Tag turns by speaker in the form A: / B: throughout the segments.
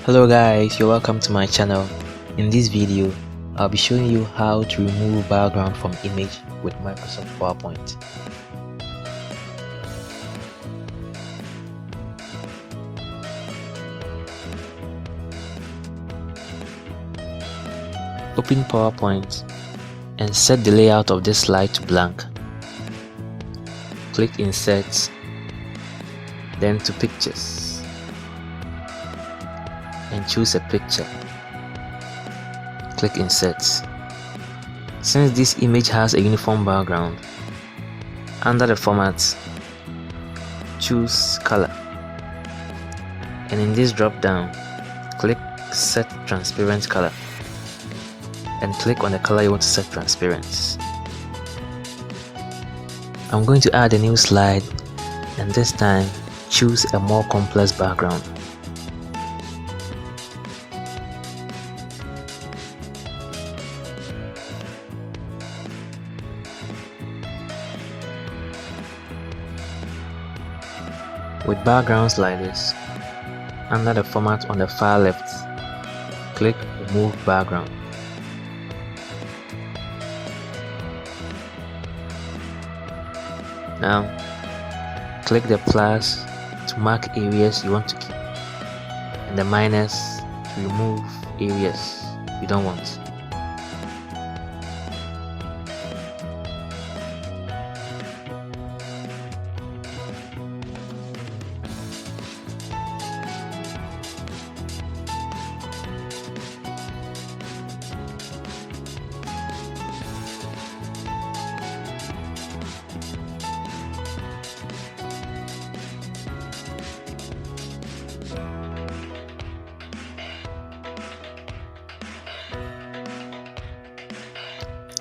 A: Hello guys, you're welcome to my channel. In this video, I'll be showing you how to remove background from image with Microsoft PowerPoint. Open PowerPoint and set the layout of this slide to blank. Click Insert, then to Pictures, and choose a picture. Click Insert. Since this image has a uniform background, under the format, choose Color, and in this drop down, click Set Transparent Color, and click on the color you want to set transparent. I'm going to add a new slide, and this time choose a more complex background. With backgrounds like this, under the format on the far left, click Remove Background. Now, click the plus to mark areas you want to keep, and the minus to remove areas you don't want.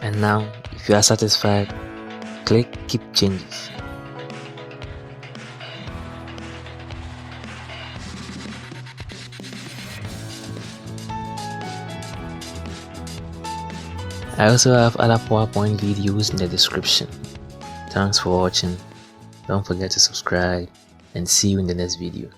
A: And now, if you are satisfied, click Keep Changes. I also have other PowerPoint videos in the description. Thanks for watching. Don't forget to subscribe and see you in the next video.